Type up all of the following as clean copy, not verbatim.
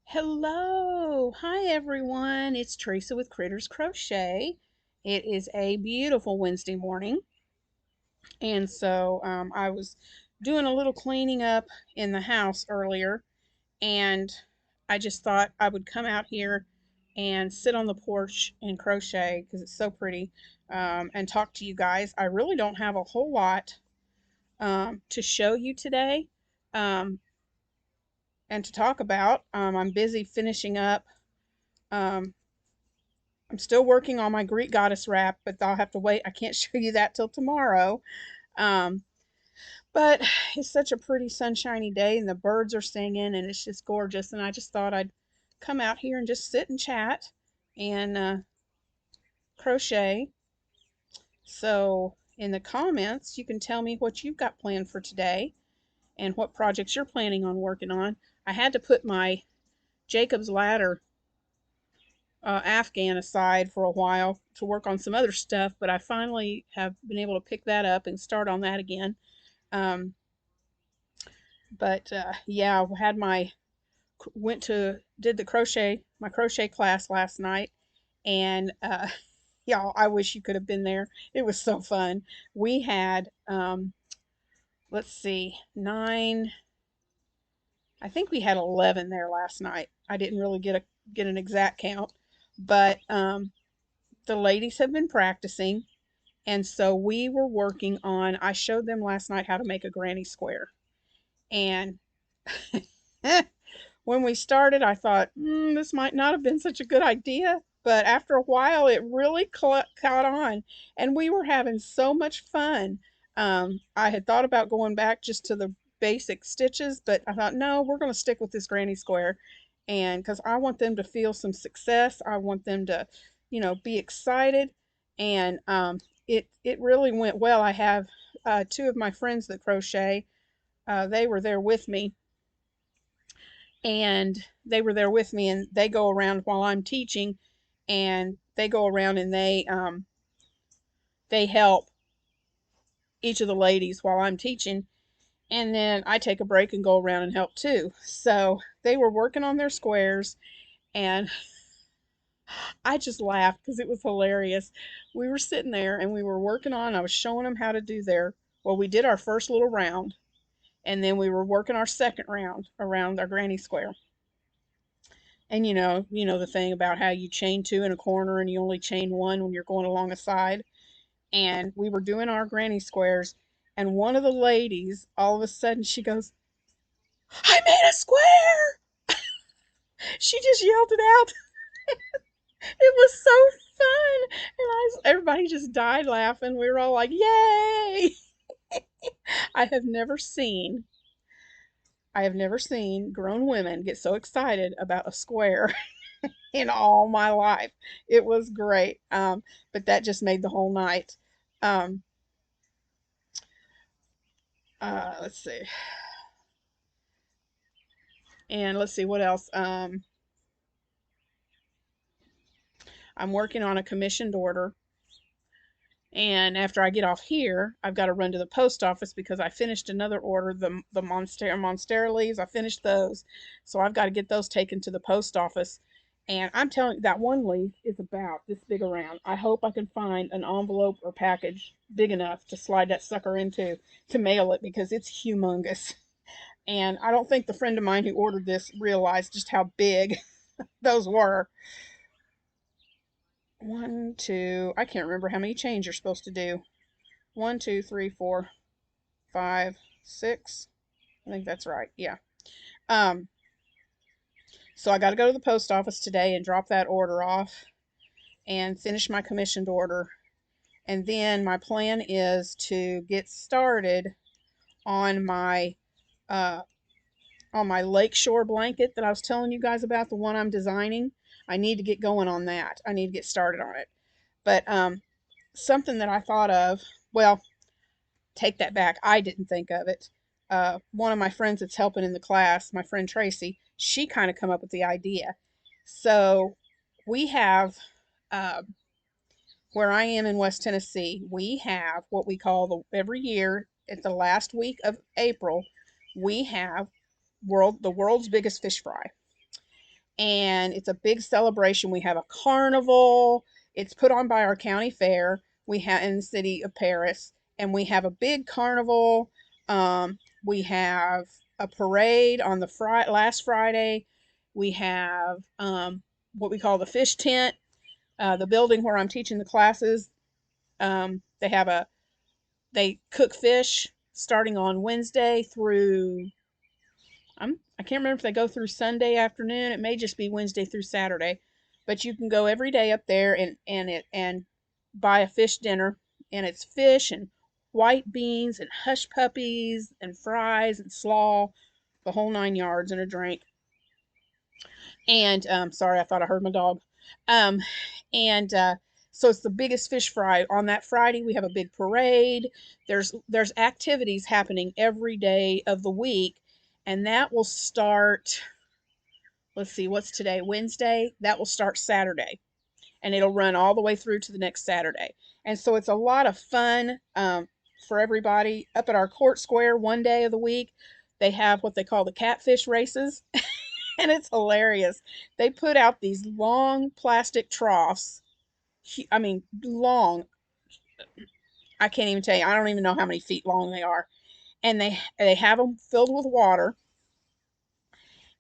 Hello. Hi, everyone. It's Teresa with Critters Crochet. It is a beautiful Wednesday morning. And so I was doing a little cleaning up in the house earlier. And I just thought I would come out here and sit on the porch and crochet because it's so pretty, and talk to you guys. I really don't have a whole lot to show you today, um, and to talk about. I'm busy finishing up. Um, I'm still working on my Greek goddess wrap, but I'll have to wait. I can't show you that till tomorrow. Um, but it's such a pretty sunshiny day, and the birds are singing, and it's just gorgeous. And I just thought I'd come out here and just sit and chat and crochet. So, in the comments, you can tell me what you've got planned for today and what projects you're planning on working on. I had to put my Jacob's Ladder Afghan aside for a while to work on some other stuff, but I finally have been able to pick that up and start on that again. Um, but yeah, I had my went to did the crochet class last night, and y'all, I wish you could have been there. It was so fun. We had let's see, nine. I think we had 11 there last night. I didn't really get an exact count, but the ladies have been practicing. And so we were working on, I showed them last night how to make a granny square. And when we started, I thought, this might not have been such a good idea. But after a while, it really caught on. And we were having so much fun. I had thought about going back just to the basic stitches, but I thought, no, we're going to stick with this granny square. And because I want them to feel some success, I want them to, be excited. And it really went well. I have two of my friends that crochet. They were there with me, and they go around while I'm teaching, and they go around and they help each of the ladies while I'm teaching, and then I take a break and go around and help too. So they were working on their squares, and I just laughed because it was hilarious. We were sitting there and we were working on, I was showing them how to do we did our first little round, and then we were working our second round around our granny square. And you know the thing about how you chain two in a corner and you only chain one when you're going along a side. And we were doing our granny squares, and one of the ladies, all of a sudden, she goes, "I made a square!" She just yelled it out. It was so fun, and everybody just died laughing. We were all like, "Yay!" I have never seen I have never seen grown women get so excited about a square in all my life. It was great. But that just made the whole night. Um, let's see. And let's see what else. I'm working on a commissioned order. And after I get off here, I've got to run to the post office because I finished another order, the Monstera leaves. I finished those. So I've got to get those taken to the post office. And I'm telling you, that one leaf is about this big around. I hope I can find an envelope or package big enough to slide that sucker into to mail it because it's humongous. And I don't think the friend of mine who ordered this realized just how big those were. One, two, I can't remember how many chains you're supposed to do. One, two, three, four, five, six. I think that's right. Yeah. Um, so I got to go to the post office today and drop that order off and finish my commissioned order. And then my plan is to get started on my uh, lakeshore blanket that I was telling you guys about, the one I'm designing. I need to get going on that. I need to get started on it. But something that I thought of, well, take that back. I didn't think of it. One of my friends that's helping in the class, my friend Tracy, she kind of come up with the idea. So we have, uh, where I am in West Tennessee, we have what we call every year at the last week of April, we have the world's biggest fish fry. And it's a big celebration. We have a carnival. It's put on by our county fair. We have in the city of Paris, and we have a big carnival. We have a parade on the last Friday. We have what we call the fish tent. The building where I'm teaching the classes. They have they cook fish starting on Wednesday through I can't remember if they go through Sunday afternoon. It may just be Wednesday through Saturday, but you can go every day up there and buy a fish dinner, and it's fish and white beans and hush puppies and fries and slaw, the whole 9 yards, and a drink. And sorry, I thought I heard my dog. Um, and so it's the biggest fish fry. On that Friday, we have a big parade. There's activities happening every day of the week, and that will start. Let's see, what's today? Wednesday. That will start Saturday, and it'll run all the way through to the next Saturday. And so it's a lot of fun for everybody. Up at our court square, one day of the week, they have what they call the catfish races. And it's hilarious. They put out these long plastic troughs. I mean, long. I can't even tell you. I don't even know how many feet long they are. And they have them filled with water.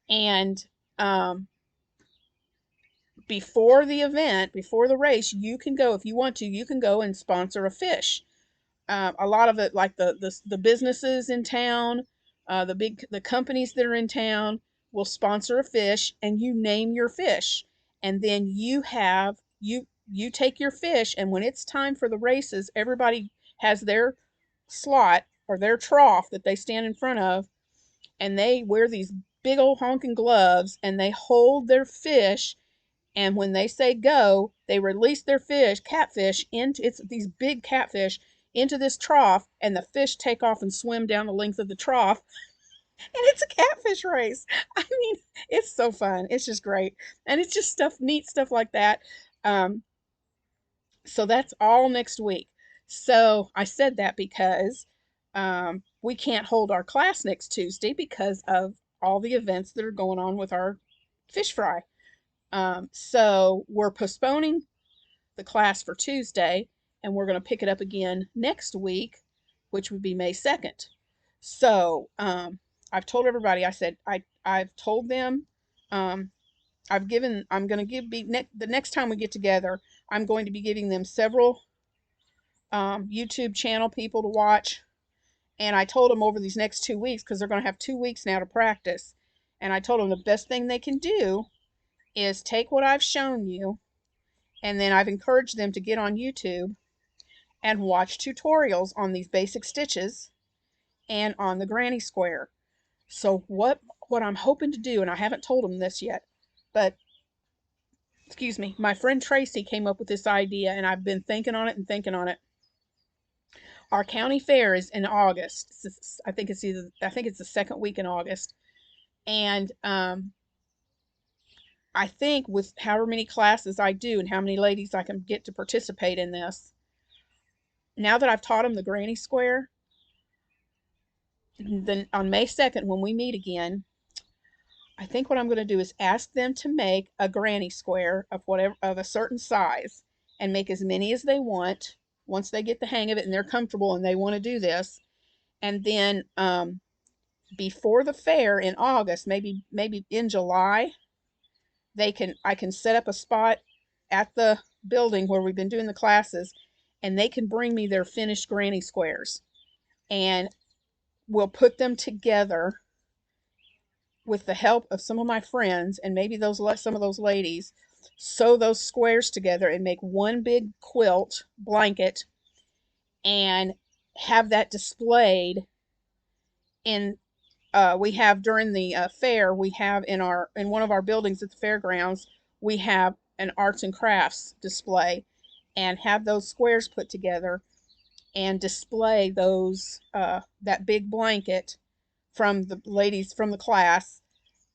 And before the event, before the race, you can go, if you want to, you can go and sponsor a fish. A lot of it, like the businesses in town, the companies that are in town will sponsor a fish, and you name your fish, and then you take your fish, and when it's time for the races, everybody has their slot or their trough that they stand in front of, and they wear these big old honking gloves, and they hold their fish, and when they say go, they release their catfish, into it's these big catfish into this trough, and the fish take off and swim down the length of the trough. And it's a catfish race. I mean, it's so fun. It's just great. And it's just neat stuff like that. Um, so that's all next week. So I said that because we can't hold our class next Tuesday because of all the events that are going on with our fish fry. So we're postponing the class for Tuesday, and we're going to pick it up again next week, which would be May 2nd. So I've told everybody. I said I've told them. I'm going to the next time we get together. I'm going to be giving them several YouTube channel people to watch, and I told them over these next 2 weeks, because they're going to have 2 weeks now to practice. And I told them the best thing they can do is take what I've shown you, and then I've encouraged them to get on YouTube and watch tutorials on these basic stitches and on the granny square. So what I'm hoping to do, and I haven't told them this yet, but excuse me, my friend Tracy came up with this idea, and I've been thinking on it and thinking on it. Our county fair is in August. I think it's the second week in August, and I think with however many classes I do and how many ladies I can get to participate in this, now that I've taught them the granny square, then on May 2nd, when we meet again, I think what I'm going to do is ask them to make a granny square of a certain size, and make as many as they want once they get the hang of it and they're comfortable and they want to do this. And then before the fair in August, maybe in July, I can set up a spot at the building where we've been doing the classes, and they can bring me their finished granny squares, and we'll put them together with the help of some of my friends, and maybe some of those ladies sew those squares together and make one big quilt blanket, and have that displayed in we have during the fair. We have in one of our buildings at the fairgrounds, we have an arts and crafts display, and have those squares put together and display that big blanket from the ladies from the class,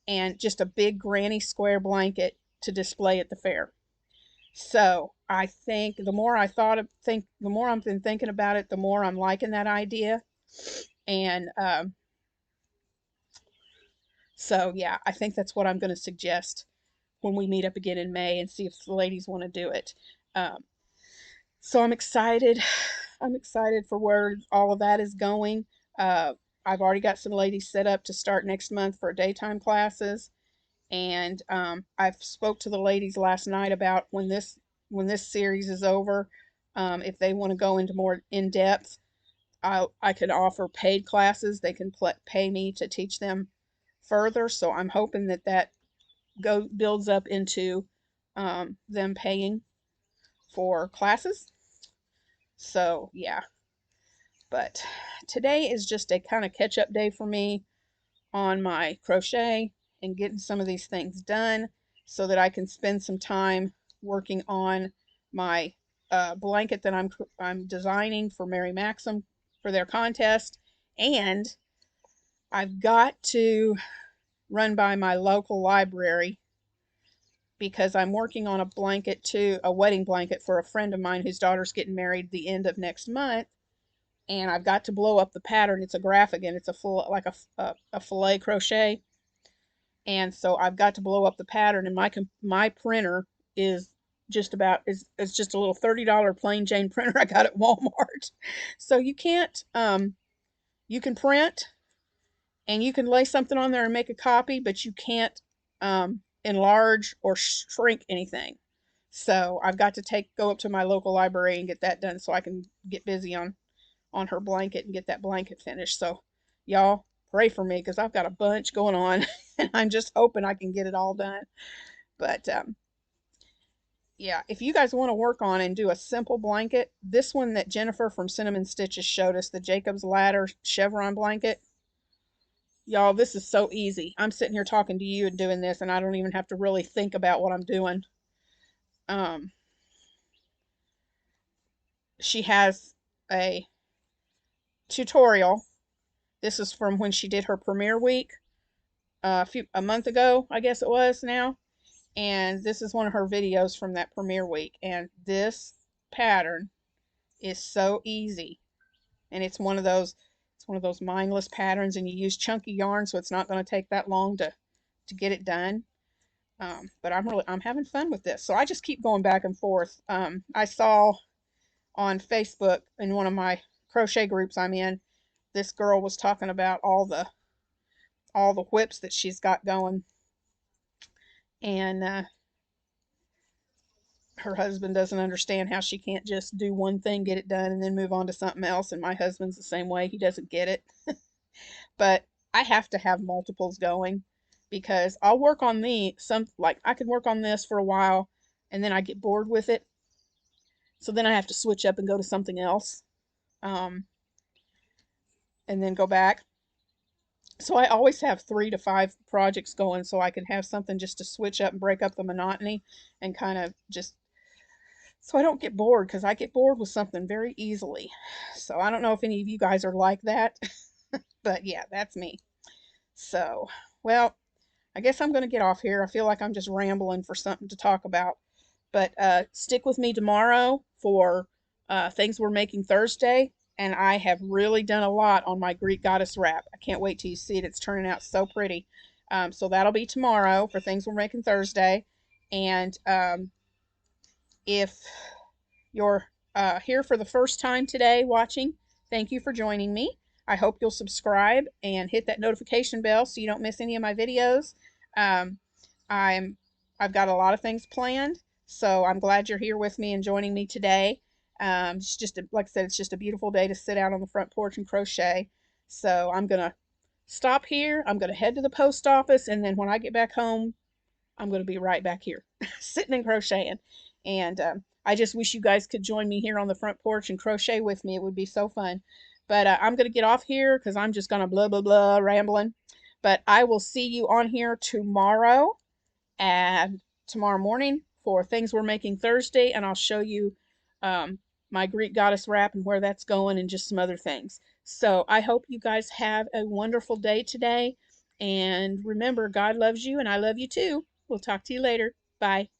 and just a big granny square blanket to display at the fair. So I think the more the more I've been thinking about it, the more I'm liking that idea. And So yeah, I think that's what I'm going to suggest when we meet up again in May and see if the ladies want to do it. Um, so I'm excited. I'm excited for where all of that is going. Uh, I've already got some ladies set up to start next month for daytime classes, and I've spoke to the ladies last night about when this series is over, if they want to go into more in depth, I could offer paid classes. They can pay me to teach them further. So I'm hoping that builds up into them paying for classes. So yeah, but today is just a kind of catch up day for me on my crochet and getting some of these things done so that I can spend some time working on my blanket that I'm designing for Mary Maxim for their contest. And I've got to run by my local library because I'm working on a wedding blanket for a friend of mine whose daughter's getting married the end of next month. And I've got to blow up the pattern. It's a graphic and it's a full, like a filet crochet. And so I've got to blow up the pattern, and my printer is it's just a little $30 plain Jane printer I got at Walmart. So you can print and you can lay something on there and make a copy, but you can't enlarge or shrink anything. So I've got to go up to my local library and get that done so I can get busy on her blanket and get that blanket finished. So y'all pray for me because I've got a bunch going on and I'm just hoping I can get it all done. But yeah, if you guys want to work on and do a simple blanket, this one that Jennifer from Cinnamon Stitches showed us, the Jacob's Ladder chevron blanket, y'all, this is so easy. I'm sitting here talking to you and doing this, and I don't even have to really think about what I'm doing. She has a tutorial. This is from when she did her premiere week a month ago, I guess it was now. And this is one of her videos from that premiere week. And this pattern is so easy. And it's one of those mindless patterns, and you use chunky yarn, so it's not going to take that long to get it done. But I'm having fun with this. So I just keep going back and forth. I saw on Facebook in one of my crochet groups I'm in, this girl was talking about all the whips that she's got going, and her husband doesn't understand how she can't just do one thing, get it done, and then move on to something else. And my husband's the same way. He doesn't get it. But I have to have multiples going because I'll work on I could work on this for a while and then I get bored with it. So then I have to switch up and go to something else. Um, and then go back. So I always have 3 to 5 projects going so I can have something just to switch up and break up the monotony and kind of just so I don't get bored because I get bored with something very easily. So I don't know if any of you guys are like that, but yeah, that's me. So, well, I guess I'm going to get off here. I feel like I'm just rambling for something to talk about. But stick with me tomorrow for things we're making Thursday. And I have really done a lot on my Greek goddess wrap. I can't wait till you see it. It's turning out so pretty. So that'll be tomorrow for things we're making Thursday. And if you're here for the first time today watching, thank you for joining me. I hope you'll subscribe and hit that notification bell so you don't miss any of my videos. Um, I've got a lot of things planned, so I'm glad you're here with me and joining me today. Like I said, it's just a beautiful day to sit out on the front porch and crochet. So I'm gonna stop here. I'm gonna head to the post office, and then when I get back home, I'm gonna be right back here, sitting and crocheting. And I just wish you guys could join me here on the front porch and crochet with me. It would be so fun. But I'm going to get off here because I'm just going to blah, blah, blah, rambling. But I will see you on here tomorrow and tomorrow morning for things we're making Thursday. And I'll show you my Greek goddess wrap and where that's going and just some other things. So I hope you guys have a wonderful day today. And remember, God loves you and I love you too. We'll talk to you later. Bye.